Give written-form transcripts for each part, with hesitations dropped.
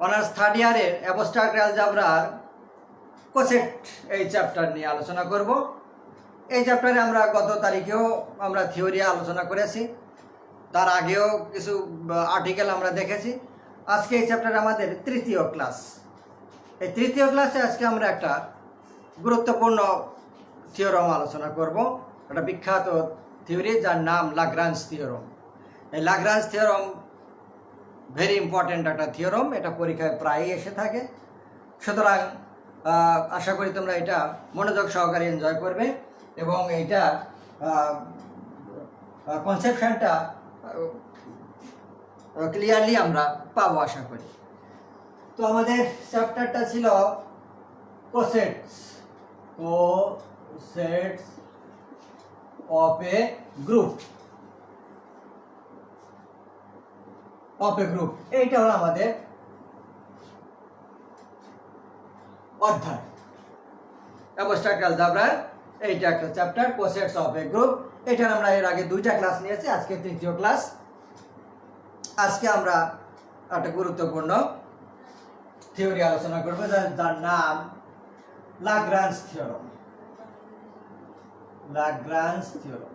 Honours third ইয়ারের abstract অ্যালজেব্রার কোসেট এই chapter নিয়ে আলোচনা করব। এই চ্যাপ্টারে আমরা গত তারিখেও আমরা থিওরি আলোচনা করেছি, তার আগেও কিছু আর্টিকেল আমরা দেখেছি। আজকে এই চ্যাপ্টারে আমাদের তৃতীয় ক্লাস। এই তৃতীয় ক্লাসে আজকে আমরা একটা গুরুত্বপূর্ণ থিওরম আলোচনা করব, একটা বিখ্যাত থিওরি যার নাম ল্যাগ্রাঞ্জ থিওরম। এই ল্যাগ্রাঞ্জ থিওরম ভেরি ইম্পর্ট্যান্ট একটা থিওরম, এটা পরীক্ষায় প্রায়ই এসে থাকে। সুতরাং আশা করি তোমরা এটা মনোযোগ সহকারে এনজয় করবে এবং এইটা কনসেপশনটা ক্লিয়ারলি আমরা পাবো আশা করি। তো আমাদের চ্যাপ্টারটা ছিল কোসেটস অফ এ গ্রুপ। এইটা হলো আমাদের অধ্যায় অ্যাবস্ট্রাক্ট অ্যালজেব্রার। এইটা একটা চ্যাপ্টার কোসেটস অফ এ গ্রুপ। এটার আমরা এর আগে দুইটা ক্লাস নিয়েছি, আজকে তৃতীয় ক্লাস। আজকে আমরা একটা গুরুত্বপূর্ণ থিওরি আলোচনা করবো যার নাম ল্যাগ্রাঞ্জ থিওরম। ল্যাগ্রাঞ্জ থিওরম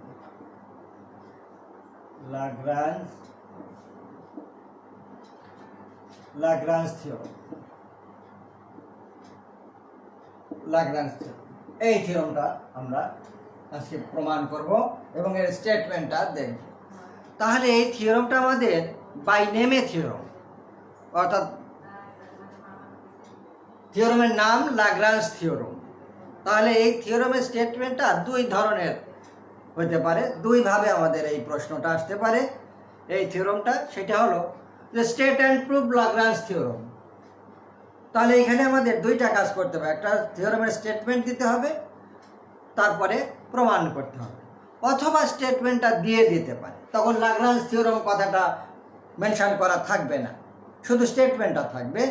এই থিওরমটা আমরা আজকে প্রমাণ করব এবং এর স্টেটমেন্টটা দেখব। তাহলে এই থিওরমটা আমাদের বাই নেমে থিওরম, অর্থাৎ থিওরমের নাম ল্যাগ্রাঞ্জ থিওরম। তাহলে এই থিওরমের স্টেটমেন্টটা দুই ধরনের হতে পারে, দুইভাবে আমাদের এই প্রশ্নটা আসতে পারে। এই থিওরমটা সেটা হলো যে state and prove Lagrange theorem. তাহলে এখানে আমাদের দুইটা কাজ করতে হবে, একটা থিওরমের স্টেটমেন্ট দিতে হবে, তারপরে প্রমাণ করতে হবে, অথবা স্টেটমেন্টটা দিয়ে দিতে পারে। তখন ল্যাগ্রাঞ্জ থিওরম কথাটা মেনশন করা থাকবে না, শুধু স্টেটমেন্টটা থাকবে।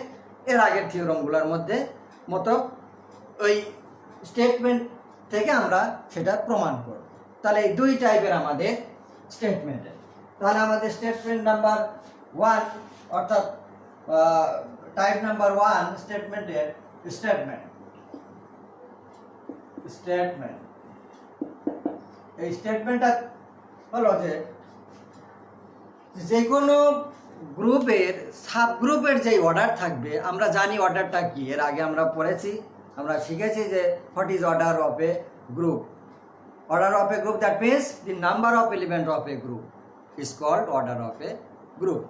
এর আগের থিওরমগুলোর মতো ওই স্টেটমেন্ট থেকে আমরা সেটা প্রমাণ করব। তাহলে এই দুই টাইপের আমাদের স্টেটমেন্টের। তাহলে আমাদের স্টেটমেন্ট নাম্বার 1, অর্থাৎ টাইপ নাম্বার 1 স্টেটমেন্টের স্টেটমেন্ট এই স্টেটমেন্টটা হলো যে কোনো গ্রুপের সাবগ্রুপের যে অর্ডার থাকবে, আমরা জানি অর্ডারটা কি, এর আগে আমরা পড়েছি, আমরা শিখেছি যে what is order of a group. Order of a group, that means the number of element of a group is called order of a group.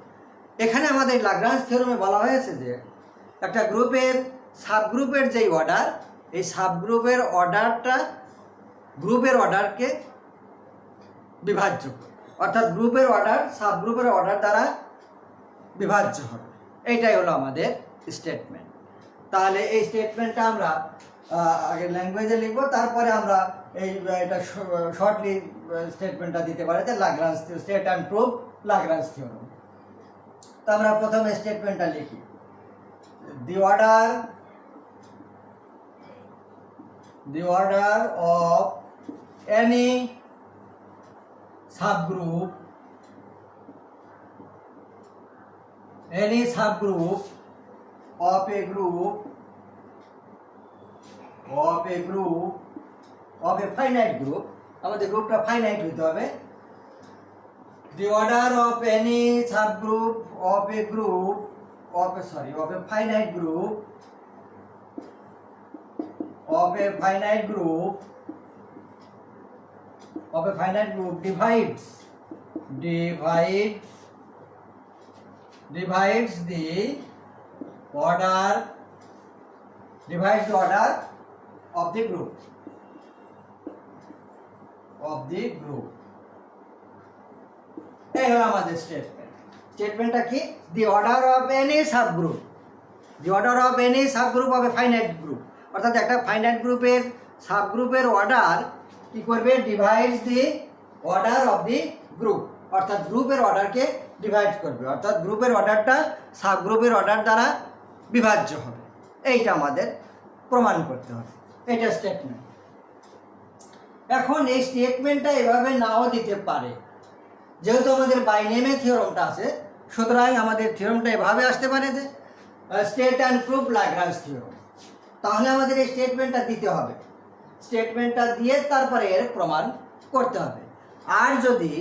এখানে আমাদের ল্যাগ্রাঞ্জ থিওরমে বলা হয়েছে যে একটা গ্রুপের সাবগ্রুপের যেই অর্ডার, এই সাবগ্রুপের অর্ডারটা গ্রুপের অর্ডারকে বিভাজ্য করে, অর্থাৎ গ্রুপের অর্ডার সাবগ্রুপের অর্ডার দ্বারা বিভাজ্য হবে। এইটাই হলো আমাদের স্টেটমেন্ট। তাহলে এই স্টেটমেন্টটা আমরা আগে ল্যাঙ্গুয়েজে লিখবো, তারপরে আমরা এটা শর্টলি স্টেটমেন্টটা দিতে পারি যে Lagrange state and prove Lagrange theorem. তো আমরা প্রথমে স্টেটমেন্টটা লিখি। The order of any subgroup of a finite group, আমাদের গ্রুপটা ফাইনাইট হতে হবে। The order of any subgroup of a finite group divides the order of the group. এই হলো আমাদের স্টেটমেন্টটা কি? The order of any subgroup of A finite group, অর্থাৎ একটা ফাইনাইট গ্রুপের সাবগ্রুপের অর্ডার কি করবে? Divides the order of the group, অর্থাৎ গ্রুপের অর্ডারকে ডিভাইড করবে, অর্থাৎ গ্রুপের অর্ডারটা সাবগ্রুপের অর্ডার দ্বারা বিভাজ্য হবে। এইটা আমাদের প্রমাণ করতে হবে, এটা স্টেটমেন্ট। এখন এই স্টেটমেন্টটা এভাবে নাও দিতে পারে, যেহেতু আমাদের বাই নেমে থিওরমটা আছে, সুতরাং আমাদের থিওরমটা এভাবে আসতে পারে যে state and proof Lagrange theorem. তাহলে আমাদের এই স্টেটমেন্টটা দিতে হবে, স্টেটমেন্টটা দিয়ে তারপরে এর প্রমাণ করতে হবে। আর যদি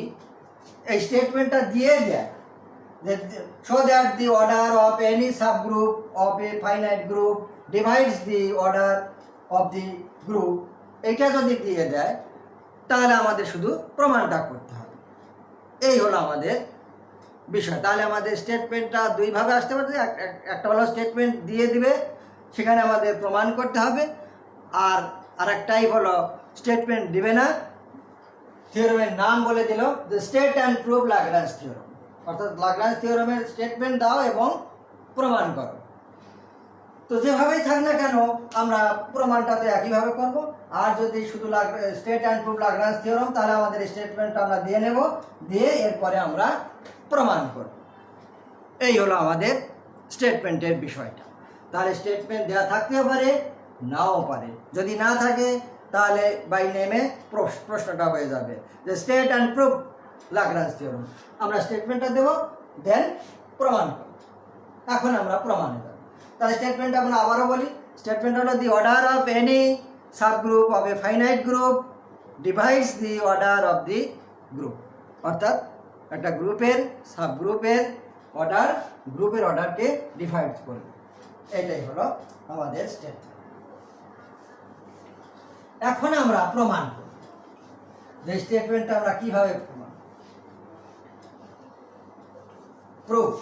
এই স্টেটমেন্টটা দিয়ে দেয় so that the order of any subgroup of a finite group divides the order of the group, এটা যদি দিয়ে দেয় তাহলে আমাদের শুধু প্রমাণটা করতে হবে। এই হলো আমাদের বিষয়। তাহলে আমাদের স্টেটমেন্টটা দুইভাবে আসতে পারে, একটা হলো স্টেটমেন্ট দিয়ে দিবে, সেখানে আমাদের প্রমাণ করতে হবে, আর আরেকটাই হলো স্টেটমেন্ট দিবে না, থিওরেমের নাম বলে দিল যে state and proof Lagrange theorem, অর্থাৎ ল্যাগ্রাঞ্জ থিওরেমের স্টেটমেন্ট দাও এবং প্রমাণ করো। তো যেভাবেই থাক না কেন আমরা প্রমাণটা তো একইভাবে করব। আর যদি শুধু state and proof Lagrange theorem, তাহলে আমাদের স্টেটমেন্টটা আমরা দিয়ে নেব, দিয়ে এরপরে আমরা প্রমাণ করব। এই হলো আমাদের স্টেটমেন্টের বিষয়টা। তাহলে স্টেটমেন্ট দেওয়া থাকতেও পারে, নাও পারে। যদি না থাকে তাহলে বাই নেমে প্রশ্নটা হয়ে যাবে যে state and proof Lagrange theorem. আমরা স্টেটমেন্টটা দেব, দেন প্রমাণ করব। এখন আমরা প্রমাণে যাব। তাহলে স্টেটমেন্ট আমরা আবারও বলি, স্টেটমেন্ট হলো the order of any subgroup of A finite group divides the order of the group, অর্থাৎ একটা গ্রুপের সাবগ্রুপের অর্ডার গ্রুপের অর্ডারকে ডিভাইড করবে। এটাই হলো আমাদের স্টেটমেন্ট। এখন আমরা প্রমাণ করব যে স্টেটমেন্টটা আমরা কিভাবে প্রমাণ প্রুফ।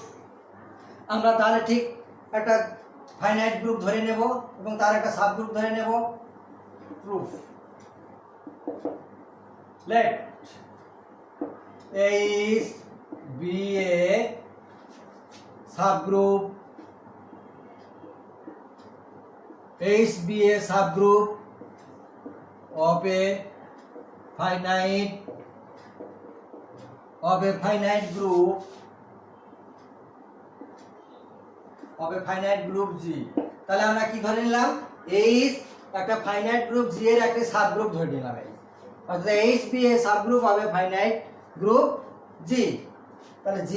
আমরা তাহলে ঠিক একটা ফাইনাইট গ্রুপ ধরে নেব এবং তার একটা সাবগ্রুপ ধরে নেব। Proof let H be a subgroup, H be a subgroup of a finite group G। তাহলে আমরা কি ধরে নিলাম, H একটা ফাইনাইট গ্রুপ G এর একটা সাবগ্রুপ ধরে নিলাম, অর্থাৎ H be a subgroup of a finite group G। তাহলে G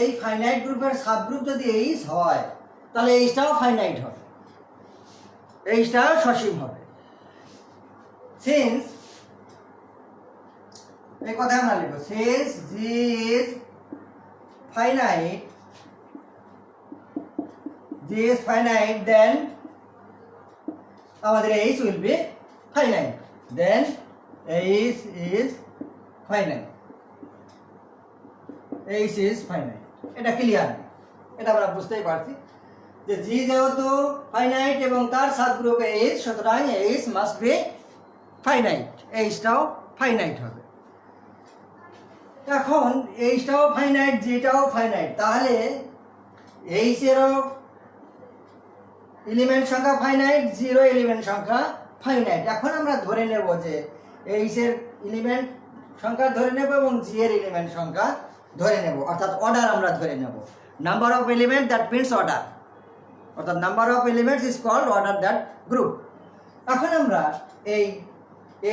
এই ফাইনাইট গ্রুপের সাবগ্রুপ যদি H হয় তাহলে Hটাও ফাইনাইট হবে, Hটাও সসীম হবে। Since এই কথা আমরা লিখব, since G is finite, then আমাদের H will be finite, then H is finite, H is finite। এটা ক্লিয়ার, এটা আমরা বুঝতেই পারছি যে G যেহেতু ফাইনাইট এবং তার সাবগ্রুপ H, সুতরাং H মাস্ট বি ফাইনাইট, এইচটাও ফাইনাইট হবে। এখন এইচটাও ফাইনাইট, জিটাও ফাইনাইট, তাহলে এইচেরও এলিমেন্ট সংখ্যা ফাইনাইট, জিরো এলিমেন্ট সংখ্যা ফাইনাইট। এখন আমরা ধরে নেব যে এইচের এলিমেন্ট সংখ্যা ধরে নেব এবং জি এর এলিমেন্ট সংখ্যা ধরে নেব, অর্থাৎ অর্ডার আমরা ধরে নেব। Number of element that means order, অর্থাৎ number of elements is called order that group. এখন আমরা এই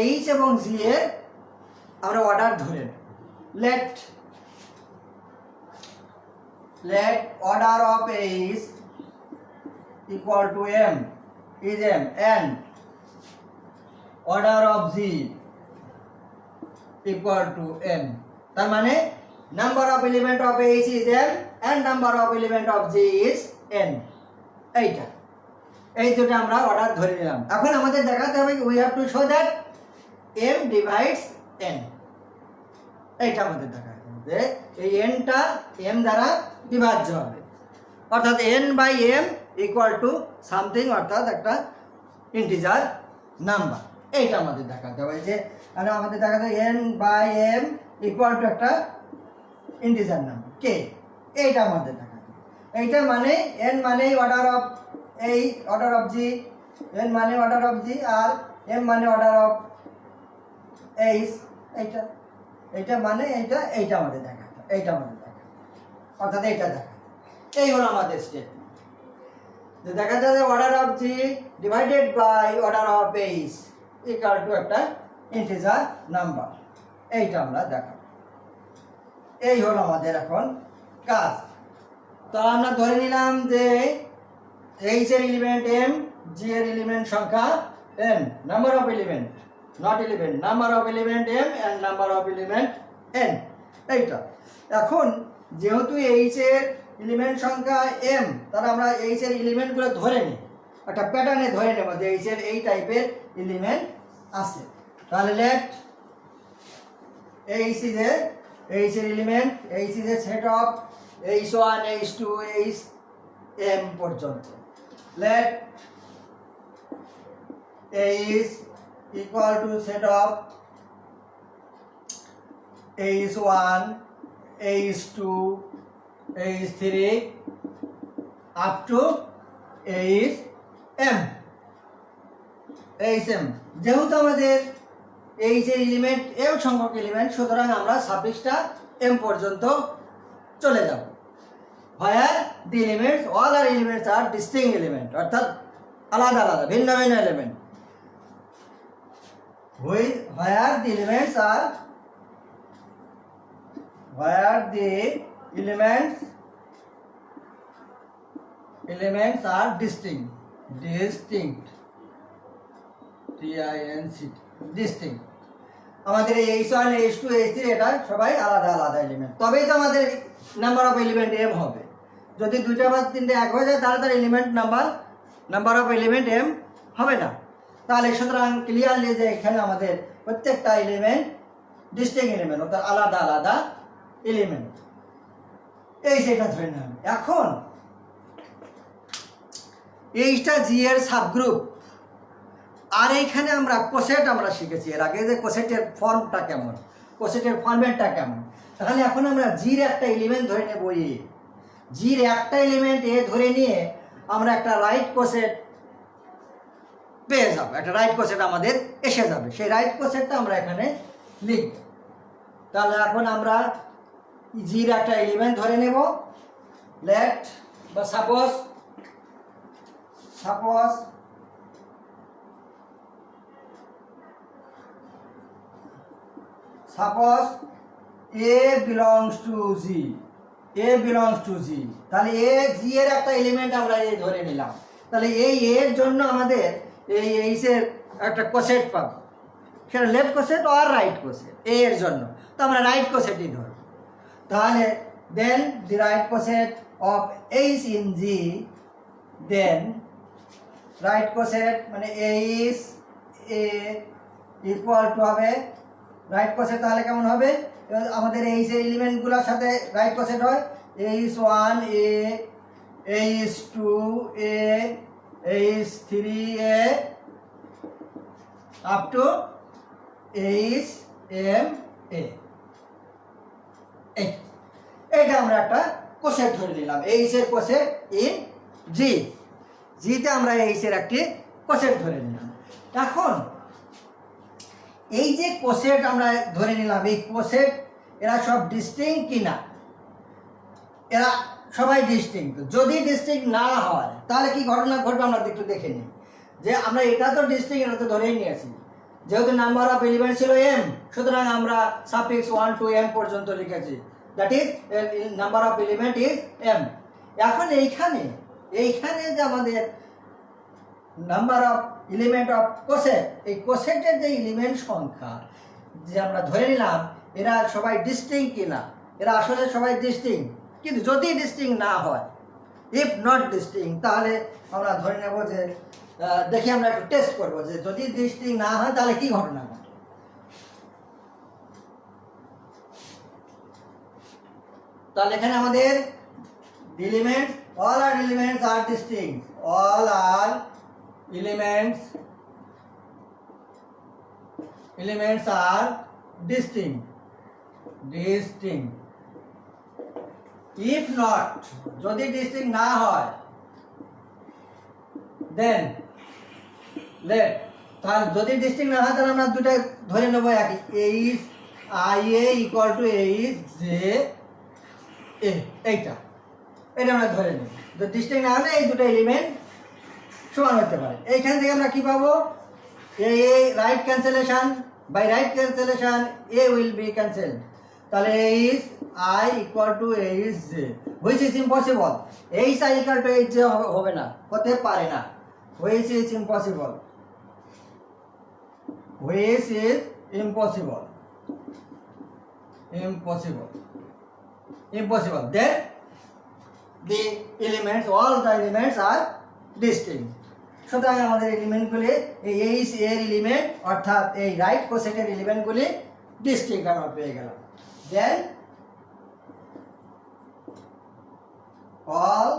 এইচ এবং জি এর আমরা অর্ডার ধরে নেব। let order of H equal to m is m and order of G equal to n। তার মানে number of element of H is m and number of element of G is n। এইটা এই দুটো আমরা order ধরে নিলাম। এখন আমাদের দেখাতে হবে we have to show that m divides n। এইটা আমাদের দেখাতে হবে যে এই nটা m দ্বারা বিভাজ্য হবে, অর্থাৎ n by m equal to something, অর্থাৎ একটা ইন্টিজার নাম্বার। এইটা আমাদের দেখাতে হবে যে আমাদের দেখাতে হবে n by m equal to একটা ইন্টিজার নাম্বার k। এইটা আমাদের দেখাতে হবে। এইটা মানে n মানে অর্ডার অফ এই অর্ডার অফ জি, n মানে অর্ডার অফ জি, আর m মানে অর্ডার অফ এইচ। এইটা এইটা মানে এইটা এইটা আমাদের দেখাতে, এইটা আমাদের দেখাতে, অর্থাৎ এইটা দেখা। এই হলো আমাদের স্টেটমেন্ট যে দেখা যায় যে order of G divided by order of H equal to একটা ইন্টিজার নাম্বার। এইটা আমরা দেখাবো। এই হলো আমাদের এখন কাজ। তো আমরা ধরে নিলাম যে এইচ এর এলিমেন্ট এম, জি এর এলিমেন্ট সংখ্যা N, number of element not element, number of element M and number of element N. এইটা এখন যেহেতু এইচ এর এলিমেন্ট সংখ্যা এম, তাহলে আমরা এইচ এর এলিমেন্টগুলো ধরে নিই, একটা প্যাটার্নে ধরে নেব যে এইচ এর এই টাইপের এলিমেন্ট আছে। তাহলে let H is a, H এর element, H is a set of h1 h2 hm পর্যন্ত। Let h equal to set of h1 h2 h3 up to hm। যেহেতু আমাদের এইচ এর এলিমেন্ট m সংখ্যক এলিমেন্ট, সুতরাং আমরা সাফিক্সটা m পর্যন্ত চলে যাব। where the elements, all our elements are distinct element, অর্থাৎ আলাদা আলাদা ভিন্ন ভিন্ন element. where the elements are, where the elements are distinct, distinct। আমাদের এই h1 h2 h3 এটা সবাই আলাদা আলাদা এলিমেন্ট, তবেই তো আমাদের নাম্বার অফ এলিমেন্ট m হবে। যদি দুইটা বা তিনটে এক হয়ে যায় তাহলে তার element number of element m হবে না। তাহলে সুতরাং ক্লিয়ারলি যে এখানে আমাদের প্রত্যেকটা এলিমেন্ট ডিস্টিংক্ট এলিমেন্ট, অর্থাৎ আলাদা আলাদা এলিমেন্ট, এই সেটা ধরে নিলাম। এখন এইটা জি এর সাবগ্রুপ। আর এইখানে আমরা কোসেট আমরা শিখেছি এর আগে যে কোসেটের ফর্মটা কেমন, কোসেটের ফরম্যাটটা কেমন। তাহলে এখন আমরা জির একটা এলিমেন্ট ধরে নেব এ, জির একটা এলিমেন্ট এ ধরে নিয়ে আমরা একটা রাইট কোসেট পেয়ে যাব, একটা রাইট কোসেট আমাদের এসে যাবে। সেই রাইট কোসেটটা আমরা এখানে লিখব। তাহলে এখন আমরা জির একটা এলিমেন্ট ধরে নেব। লেট বা suppose a belongs to g, a belongs to g। তাহলে a g এর একটা এলিমেন্ট আমরা এই ধরে নিলাম। তাহলে এই a এর জন্য আমাদের এই এইচ এর একটা কোসেট পাবো, সেটা লেফট কোসেট আর রাইট কোসেট a এর জন্য, তো আমরা রাইট কোসেটই ধরব। তাহলে then the right coset of H in G, then right coset মানে এইচ এ ইকুয়াল টু হবে রাইট কোসেট। তাহলে কেমন হবে, আমাদের এইচ এর এলিমেন্টগুলোর সাথে রাইট কোসেট হয় h1 a, h2 a, h3 a up to hm a। এইটা আমরা একটা কোসেট ধরে নিলাম, এইচ এর কোসেট ইন জি, জিতে আমরা এইচ এর একটি কোসেট ধরে নিলাম। এখন এই যে কোসেট আমরা ধরে নিলাম, এই কোসেট এরা সব ডিস্টিংক্ট কিনা, এরা সবাই ডিস্টিংক্ট। যদি ডিস্টিংক্ট না হয় তাহলে কি ঘটনা ঘটবে আমরা একটু দেখে নিই। যে আমরা এটা তো ডিস্টিংক্ট, এটা তো ধরেই নিয়েছি, যেহেতু নাম্বার অফ এলিমেন্ট ছিল m, সুতরাং আমরা সাফিক্স 1 to m পর্যন্ত লিখেছি, that is number of element is m। এখন এইখানে যে আমাদের নাম্বার অফ এলিমেন্ট অফ কোসেট, এই কোসেটের যে এলিমেন্ট সংখ্যা যে আমরা ধরে নিলাম, এরা সবাই ডিস্টিংক্ট কিনা, এরা আসলে সবাই ডিস্টিংক্ট। কিন্তু যদি ডিস্টিংক্ট না হয়, ইফ নট ডিস্টিংক্ট, তাহলে আমরা ধরে নেব যে দেখি আমরা একটু টেস্ট করবো যে যদি ডিস্টিংক্ট না হয় তাহলে কি ঘটনা ঘটে। তাহলে এখানে আমাদের element, all our elements are distinct, all our elements are distinct। if not, যদি ডিস্টিংক্ট না হয়, then let, তাহলে যদি ডিস্টিংক্ট না হয় তাহলে আমরা দুটো ধরে নেব একই, H I A equal to H J A. এইটা আমরা ধরে নেব। তো ডিস্টিংক্ট না হলে এই দুটো এলিমেন্ট সমান হতে পারে। এইখান থেকে আমরা কি পাবো, এই right cancellation, by right cancellation a will be cancelled. তাহলে H I equal to Hj, which is impossible. Hi equal to Hj হবে না, হতে পারে না, which is impossible, which is impossible, then the elements, all the elements are distinct. সুতরাং আমাদের এলিমেন্টগুলি এই H এর এলিমেন্ট অর্থাৎ এই রাইট কোসেটের এলিমেন্টগুলি ডিস্টিংক্ট আমরা পেয়ে গেলাম। দেন all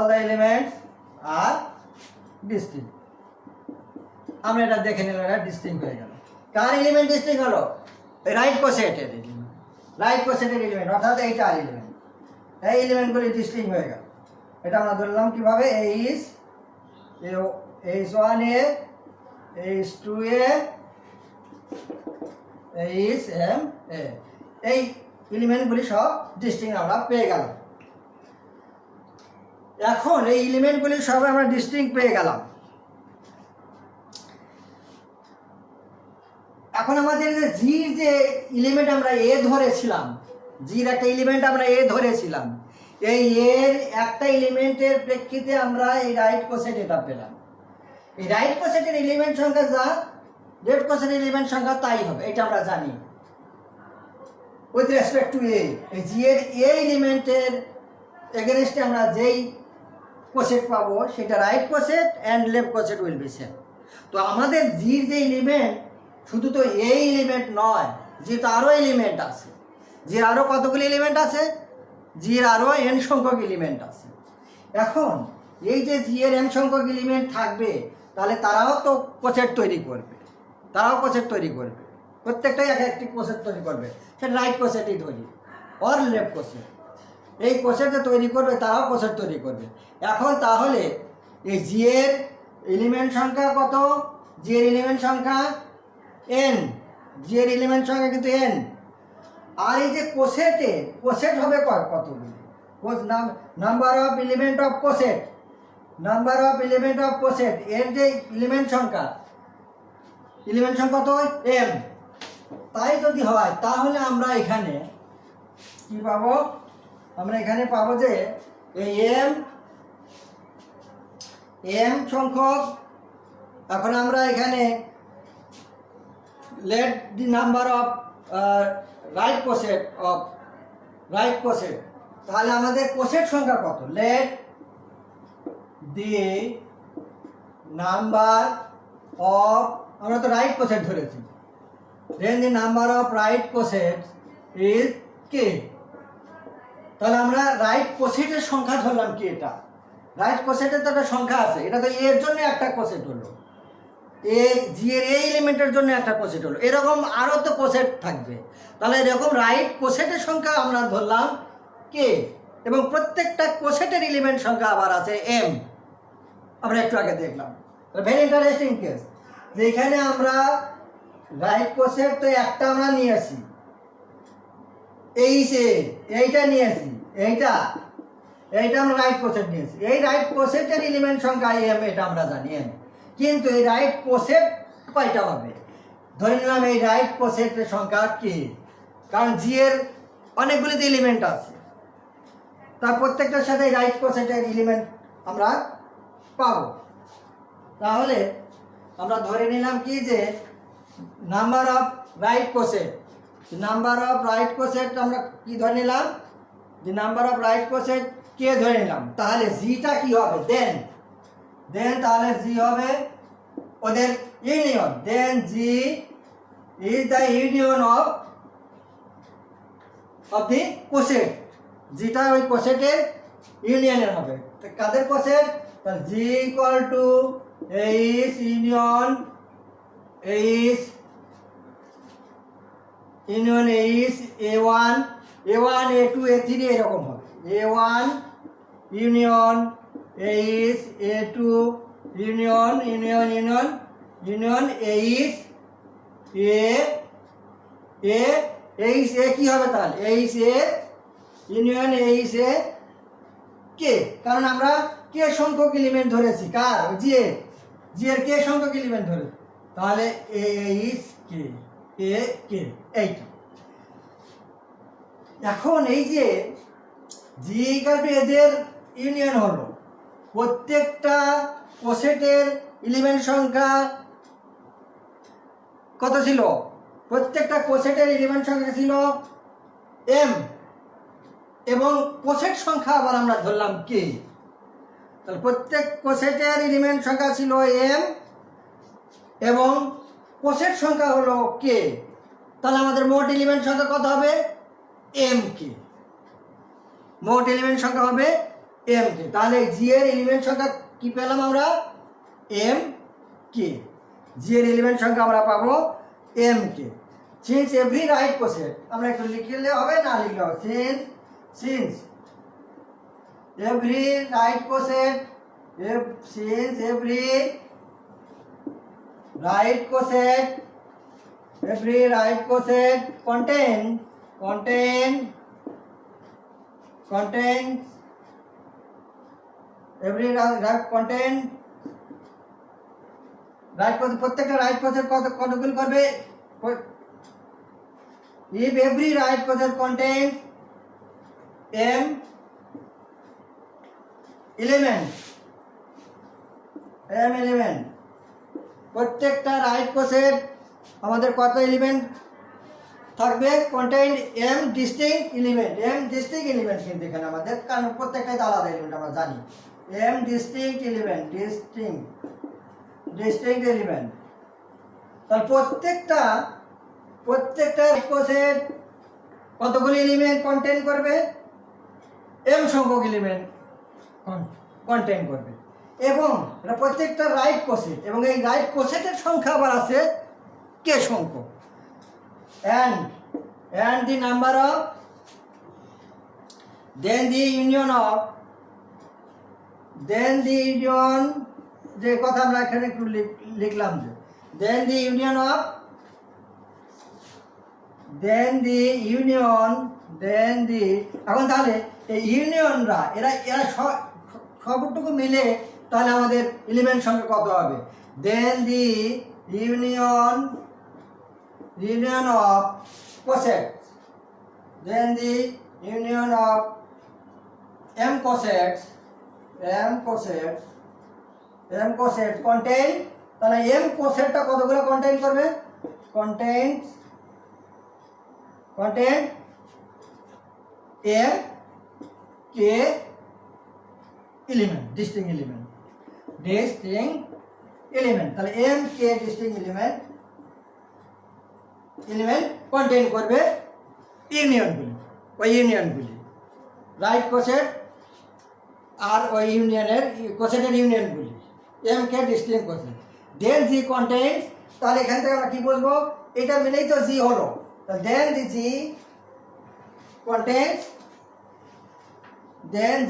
the elements are distinct. আমরা এটা দেখে নিলাম, এটা ডিস্টিংক্ট হয়ে গেল। কার এলিমেন্ট ডিস্টিংক্ট হলো? রাইট কোসেটের এলিমেন্ট, রাইট কোসেটের এলিমেন্ট অর্থাৎ এইটা এলিমেন্ট, এই এলিমেন্টগুলি ডিস্টিংক্ট হয়ে গেল। এটা আমরা ধরলাম কিভাবে, H1A, H2A, HMA, এই এলিমেন্টগুলি সব ডিস্টিংক্ট আমরা পেয়ে গেলাম। এখন এই এলিমেন্টগুলি সব আমরা ডিস্টিংক্ট পেয়ে গেলাম। এখন আমাদের যে জির যে এলিমেন্ট আমরা এ ধরেছিলাম, জির একটা এলিমেন্ট আমরা এ ধরেছিলাম, এই এর একটা এলিমেন্টের প্রেক্ষিতে আমরা এই রাইট কোসেট এটা পেলাম। এই রাইট কোসেটের এলিমেন্ট সংখ্যা যা লেফট কোসেটের এলিমেন্ট সংখ্যা তাই হবে, এটা আমরা জানি। উইথ রেসপেক্ট টু এ, এই জি এর এ এলিমেন্টের এগেনস্টে আমরা যেই কোসেট পাবো সেটা right coset and left coset will be same. তো আমাদের জির যে এলিমেন্ট শুধু তো এই এলিমেন্ট নয়, জির আরও এলিমেন্ট আছে। জির আরও কতগুলি এলিমেন্ট আছে? জির আরও এন সংখ্যক এলিমেন্ট আছে। এখন এই যে জি এর এন সংখ্যক এলিমেন্ট থাকবে, তাহলে তারাও তো কোসেট তৈরি করবে, প্রত্যেকটাই এক একটি কোসেট তৈরি করবে। সেটা রাইট কোসেটই ধরি অর লেফট কোসেট, এই কোসেট যে তৈরি করবে তারাও কোসেট তৈরি করবে। এখন তাহলে এই জি এর এলিমেন্ট সংখ্যা কত? জি এর এলিমেন্ট সংখ্যা এন, জি এর এলিমেন্ট সংখ্যা কিন্তু এন। আর এই যে কোসেট হবে কতগুলি? নাম্বার অফ এলিমেন্ট অফ কোসেট, এর যে এলিমেন্ট সংখ্যা কত? এম। তাই যদি হয় তাহলে আমরা এখানে কি পাবো? আমরা এখানে পাবো যে এই এম সংখ্যক, এখন আমরা এখানে let the number of right coset, তাহলে আমাদের কোসেট সংখ্যা কত? let the number of, আমরা তো রাইট কোসেট ধরেছি, then the number of right coset is k। তাহলে আমরা রাইট কোসেটের সংখ্যা ধরলাম কি? এটা রাইট কোসেটের তো একটা সংখ্যা আছে, এটা তো এর জন্য একটা কোসেট হলো, জি এর এই এলিমেন্টের জন্য একটা কোসেট হলো, এরকম আরও তো কোসেট থাকবে। তাহলে এরকম রাইট কোসেটের সংখ্যা আমরা ধরলাম কে, এবং প্রত্যেকটা কোসেটের এলিমেন্ট সংখ্যা আবার আছে এম। আমরা একটু আগে দেখলাম, ভেরি ইন্টারেস্টিং কেস, যে এখানে আমরা রাইট কোসেট তো একটা আমরা নিয়েছি, এইটা নিয়েছি, এইটা আমরা রাইট কোসেট নিয়েছি। এই রাইট কোসেটের এলিমেন্ট সংখ্যা এম, এটা আমরা জানি এম। কিন্তু এই রাইট কোসেট কয়টা হবে? ধরে নিলাম এই রাইট কোসেটের সংখ্যা কে, কারণ জি এর অনেকগুলিতে এলিমেন্ট আছে, তার প্রত্যেকটার সাথে রাইট কোসেটের এলিমেন্ট আমরা পাবো। তাহলে আমরা ধরে নিলাম কি যে নাম্বার অফ রাইট কোসেট, আমরা কি ধরে নিলাম? যে নাম্বার অফ রাইট কোসেট কে ধরে নিলাম। তাহলে জিটা কি হবে? দেন তাহলে জি হবে ওদের union, then G is the union of the coset, যেটা ওই কোসেটের ইউনিয়নের হবে। কাদের coset? G equal to H union H A1 A2 A3 এরকম হবে। A1 union H, A2 union H, H a কি হবে? তাহলে H a union H a k, কারণ আমরা কে সংখ্যক এলিমেন্ট ধরেছি, কার? জি এর কে সংখ্যক এলিমেন্ট ধরেছি। তাহলে এইচ কে, এ কে এইটা। এখন এই যে জি ইকুয়াল টু এদের ইউনিয়ন হলো, প্রত্যেকটা কোসেটের এলিমেন্ট সংখ্যা কত ছিল? প্রত্যেকটা কোসেটের এলিমেন্ট সংখ্যা ছিল এম, এবং কোসেট সংখ্যা আবার আমরা ধরলাম কে। তাহলে প্রত্যেক কোসেটের এলিমেন্ট সংখ্যা ছিল এম এবং কোসেট সংখ্যা হলো কে। তাহলে আমাদের মোট এলিমেন্ট সংখ্যা কত হবে? M K. মোট এলিমেন্ট সংখ্যা হবে এম কে। তাহলে জি এর এলিমেন্ট সংখ্যা কি পেলাম আমরা? M K. জি এর এলিমেন্ট সংখ্যা আমরা পাবো m k. Since every right coset, আমরা একটু লিখলে হবে না লিখলে হবে? Since every right coset, since every right coset contains every right contain right coset, প্রত্যেকটা রাইট কোসেট কতগুলো করবে? if every right coset contains m element, প্রত্যেকটা রাইট কোসেট আমাদের কত এলিমেন্ট থাকবে? কন্টেইন এম ডিস্টিংক্ট এলিমেন্ট, কিন্তু এখানে আমাদের, কারণ প্রত্যেকটাই আলাদা এলিমেন্ট আমরা জানি। M distinct element. তাহলে প্রত্যেকটা রাইট কোসেট কতগুলি এলিমেন্ট কন্টেইন করবে? এম সংখ্যক এলিমেন্ট কন্টেইন করবে, এবং এটা প্রত্যেকটা রাইট কোসেট, এবং এই রাইট কোসেটের সংখ্যা আবার আছে কে সংখ্যক। and the number of then the union যে কথা আমরা এখানে একটু লিখলাম, যে then the union এখন তাহলে এই ইউনিয়নরা এরা সবটুকু মিলে তাহলে আমাদের এলিমেন্ট সংখ্যা কত হবে? Then the union of cosets, then the union of m cosets contain, তাহলে এম কোসেটটা কতগুলো কন্টেইন করবে? Contain M k element, distinct element. তাহলে m k distinct element contain করবে ইউনিয়নগুলি, রাইট কোসেট আর ওই কোসেটের ইউনিয়নগুলি, m k distinct coset. Then G contains, তাহলে এখান থেকে আমরা কি বুঝবো? এটা মিলেই তো জি হলো। দেন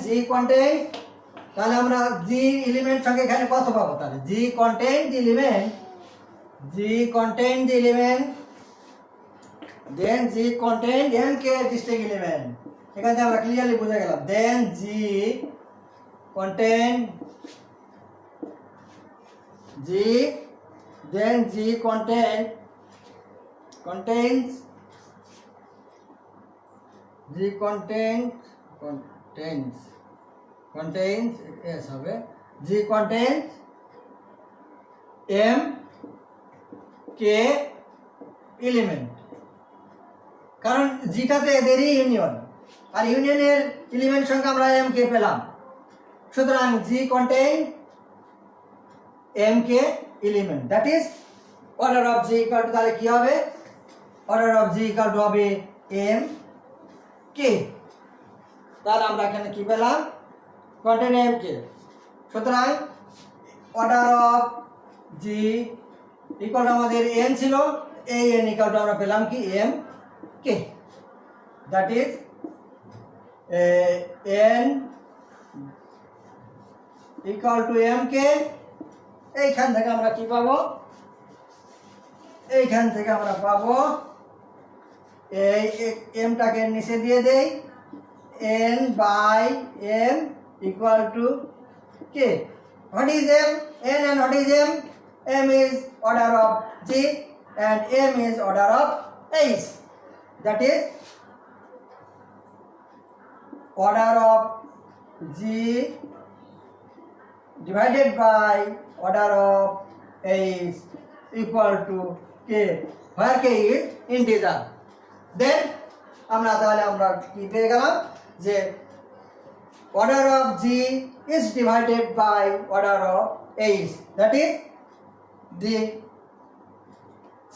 জি কন্টেইন, তাহলে আমরা জি এলিমেন্ট সংখ্যা এখানে কত পাবো? তাহলে G contain the element, then G contain M k distinct element. এখানে আমরা ক্লিয়ারলি বুঝে গেলাম। দেন জি contains yes হবে G contains M K element, কারণ জিটাতে এদেরই ইউনিয়ন, আর ইউনিয়নের এলিমেন্ট সংখ্যা আমরা M K পেলাম। সুতরাং G contain M K element, that is order of G equal to, তাহলে কি হবে? Order of G equal to হবে M K। তাহলে আমরা এখানে কি পেলাম? Contain M K. সুতরাং অর্ডার অফ জি ইকুয়াল আমাদের এন ছিল, এই এন ইকুয়াল টু আমরা পেলাম কি? M K. That is N equal to M K. এইখান থেকে আমরা কি পাবো? এইখান থেকে আমরা পাবো এই এমটাকে নিচে দিয়ে দেই, n by m equal to k. What is m? N and what is m? M is order of G. and M is order of H. That is order of G divided by order of H equal to K, where K is integer. Then আমরা কি পেয়ে গেলাম যে order of G is divided by order of H, that is the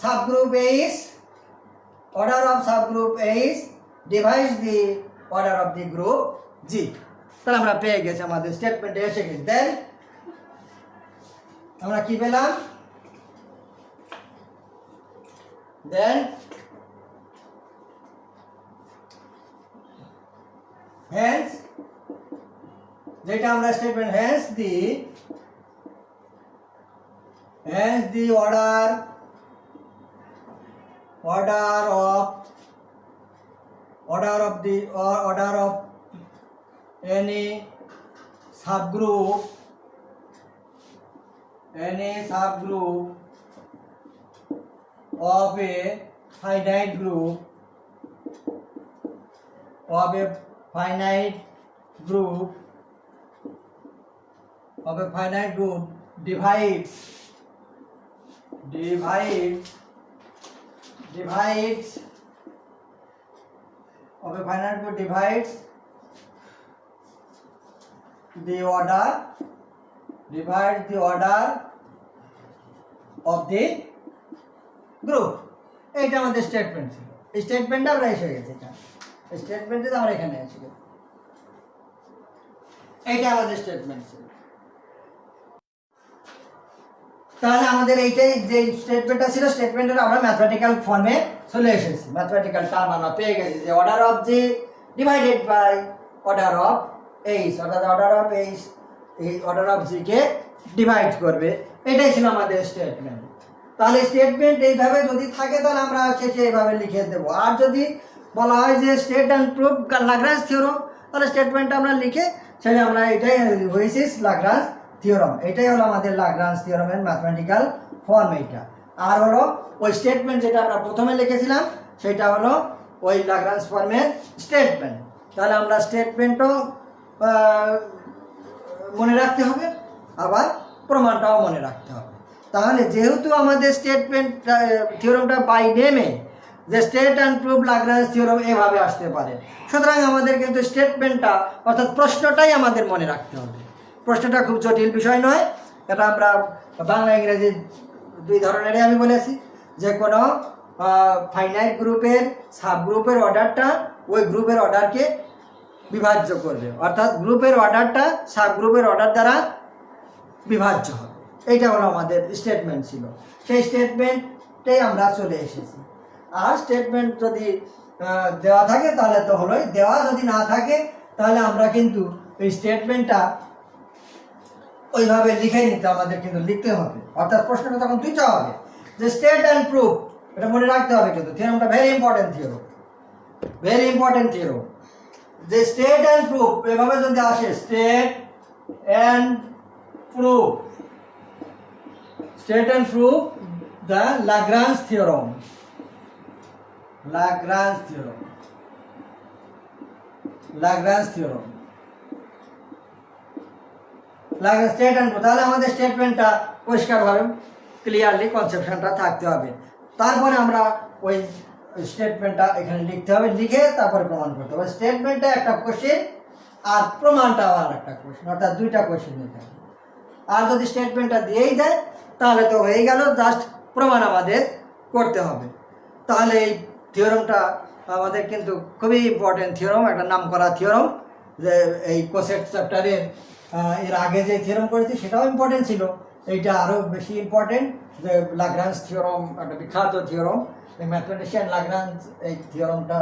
subgroup H, order of subgroup H divides the order of the group G. তাহলে আমরা পেয়ে গেছি, আমাদের স্টেটমেন্টে এসে গেছে। দেন আমরা কি পেলাম, দেন hence যেটা আমরা statement hence the order of any subgroup of a finite group divides the order of the group. এইটা আমাদের স্টেটমেন্ট ছিল। এই স্টেটমেন্টটা আমরা এসে গেছি, এটা স্টেটমেন্টে আমরা এখানে এসে গেছি, এইটা আমাদের স্টেটমেন্ট ছিল। তাহলে আমাদের এইটাই যে স্টেটমেন্টটা ছিল, স্টেটমেন্টের আমরা ম্যাথমেটিক্যাল ফর্মে চলে এসেছি, ম্যাথমেটিক্যাল টার্ম আমরা পেয়ে গেছি যে order of G divided by order of H, অর্থাৎ অর্ডার অফ এইচ এই অর্ডার অফ জি কে ডিভাইড করবে, এটাই ছিল আমাদের স্টেটমেন্ট। তাহলে স্টেটমেন্ট এইভাবে যদি থাকে তাহলে আমরা শেষে এইভাবে লিখে দেব। আর যদি বলা হয় যে state and proof Lagrange theorem, তাহলে স্টেটমেন্টটা আমরা লিখে সেটা আমরা এটাই হুইচ ল্যাগ্রাঞ্জ থিওরাম, এটাই হলো আমাদের ল্যাগ্রাঞ্জ থিওরামের ম্যাথমেটিক্যাল ফর্ম এইটা। আর হলো ওই স্টেটমেন্ট যেটা আমরা প্রথমে লিখেছিলাম সেটা হলো ওই ল্যাগ্রাঞ্জ ফর্মের স্টেটমেন্ট। তাহলে আমরা স্টেটমেন্টও মনে রাখতে হবে, আবার প্রমাণটাও মনে রাখতে হবে। তাহলে যেহেতু আমাদের স্টেটমেন্ট থিওরামটা বাই নেমে যে state and proof Lagrange theorem এভাবে আসতে পারে, সুতরাং আমাদের কিন্তু স্টেটমেন্টটা অর্থাৎ প্রশ্নটাই আমাদের মনে রাখতে হবে। প্রশ্নটা খুব জটিল বিষয় নয়, এটা আমরা বাংলা ইংরেজি দুই ধরনেরই আমি বলেছি। যে কোনো ফাইনাইট গ্রুপের সাবগ্রুপের অর্ডারটা ওই গ্রুপের অর্ডারকে বিভাজ্য করবে, অর্থাৎ গ্রুপের অর্ডারটা সাবগ্রুপের অর্ডার দ্বারা বিভাজ্য হবে। এইটা হলো আমাদের স্টেটমেন্ট ছিল, সেই স্টেটমেন্টেই আমরা চলে এসেছি। আর স্টেটমেন্ট যদি দেওয়া থাকে তাহলে তো হলোই, দেওয়া যদি না থাকে তাহলে আমরা কিন্তু এই স্টেটমেন্টটা ওইভাবে লিখে নিতে আমাদের কিন্তু লিখতে হবে, অর্থাৎ প্রশ্নটা তখন দুইটা হবে যে স্টেট অ্যান্ড প্রুফ, এটা মনে রাখতে হবে। কিন্তু থিওরামটা ভেরি ইম্পর্টেন্ট থিওরাম, যে স্টেট অ্যান্ড প্রুফ এভাবে যদি আসে state and proof the Lagrange theorem, state and proof, তাহলে আমাদের স্টেটমেন্টটা পরিষ্কারভাবে ক্লিয়ারলি কনসেপশনটা থাকতে হবে। তারপরে আমরা ওই স্টেটমেন্টটা এখানে লিখতে হবে, লিখে তারপরে প্রমাণ করতে হবে। স্টেটমেন্টটা একটা কোশ্চেন আর প্রমাণটা আর একটা কোশ্চেন, অর্থাৎ দুইটা কোশ্চেন নিতে হবে। আর যদি স্টেটমেন্টটা দিয়েই দেয় তাহলে তো হয়ে গেল, জাস্ট প্রমাণ আমাদের করতে হবে। তাহলে এই থিওরামটা আমাদের কিন্তু খুবই ইম্পর্টেন্ট থিওরাম, একটা নাম করা থিওরাম। যে এই কোসেট চ্যাপ্টারের এর আগে যে থিওরাম করেছি সেটাও ইম্পর্টেন্ট ছিল, এইটা আরও বেশি ইম্পর্টেন্ট। যে ল্যাগ্রাঞ্জ থিওরাম একটা বিখ্যাত থিওরাম, ম্যাথমেটিশিয়ান ল্যাগ্রাঞ্জ এই থিওরামটা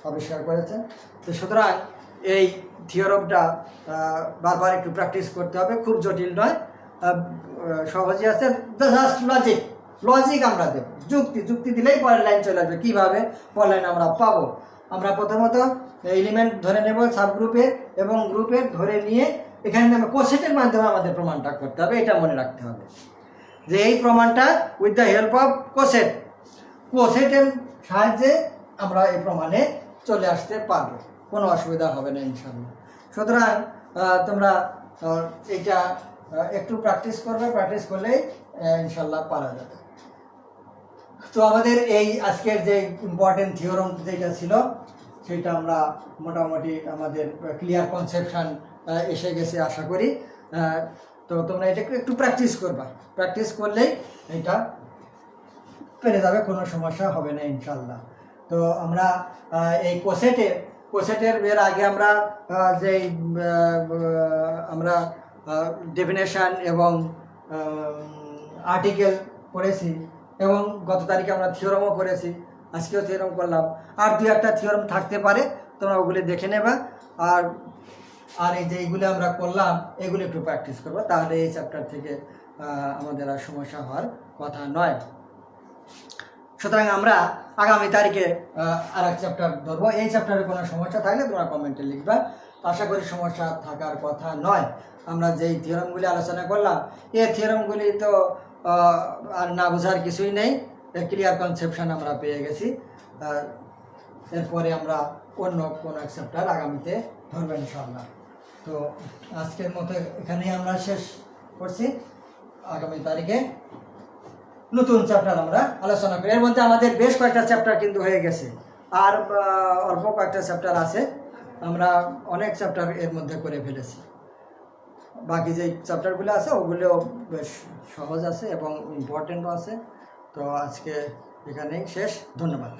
আবিষ্কার করেছেন। তো সুতরাং এই থিওরামটা বারবার একটু প্র্যাকটিস করতে হবে, খুব জটিল নয়, সহজে আছে। জাস্ট লজিক আমরা দেব, যুক্তি দিলেই পরের লাইন চলে আসবে। কীভাবে পরের লাইন আমরা পাবো? আমরা প্রথমত এলিমেন্ট ধরে নেব সাবগ্রুপের এবং গ্রুপের, ধরে নিয়ে এখানে আমরা কোসেটের মাধ্যমে আমাদের প্রমাণটা করতে হবে, এটা মনে রাখতে হবে যে এই প্রমাণটা উইথ দ্য হেল্প অফ কোসেট কোসেটের সাহায্যে আমরা এই প্রমাণে চলে আসতে পারবো, কোনো অসুবিধা হবে না ইনশাল্লাহ। সুতরাং তোমরা এটা একটু প্র্যাকটিস করবে, প্র্যাকটিস করলেই ইনশাল্লাহ পারা যাবে। তো আমাদের এই আজকের যে ইম্পর্টেন্ট থিওরাম যেটা ছিল সেটা আমরা মোটামুটি আমাদের ক্লিয়ার কনসেপশন এসে গেছে আশা করি। তো তোমরা এটা একটু প্র্যাকটিস করবা, প্র্যাকটিস করলেই এটা পেরে যাবে, কোনো সমস্যা হবে না ইনশাল্লাহ। তো আমরা এই কোসেটের এর আগে আমরা যে আমরা ডেফিনেশন এবং আর্টিকেল করেছি এবং গত তারিখে আমরা থিওরামও করেছি, আজকেও থিওরাম করলাম। আর দু একটা থিওরাম থাকতে পারে, তোমরা ওগুলি দেখে নেবা। আর আর এই যে এইগুলো আমরা করলাম এগুলো একটু প্র্যাকটিস করবো, তাহলে এই চ্যাপ্টার থেকে আমাদের আর সমস্যা হওয়ার কথা নয়। সুতরাং আমরা আগামী তারিখে আর এক চ্যাপ্টার ধরবো। এই চ্যাপ্টারে কোনো সমস্যা থাকলে তোমরা কমেন্টে লিখবা, আশা করি সমস্যা থাকার কথা নয়। আমরা যেই থিওরামগুলি আলোচনা করলাম এই থিওরামগুলি তো আর না বোঝার কিছুই নেই, ক্লিয়ার কনসেপশন আমরা পেয়ে গেছি। এরপরে আমরা অন্য কোনো এক চ্যাপ্টার আগামীতে ধরবো ইনশাআল্লাহ। তো আজকের মতো এখানেই আমরা শেষ করছি। আগামী তারিখে নতুন চ্যাপ্টার আমরা আলোচনা করি। এর মধ্যে আমাদের বেশ কয়েকটা চ্যাপ্টার কিন্তু হয়ে গেছে, আর অল্প কয়েকটা চ্যাপ্টার আছে। আমরা অনেক চ্যাপ্টার এর মধ্যে করে ফেলেছি। বাকি যে চ্যাপ্টারগুলো আছে ওগুলো বেশ সহজ আছে এবং ইম্পর্টেন্টও আছে। তো আজকে এখানেই শেষ। ধন্যবাদ।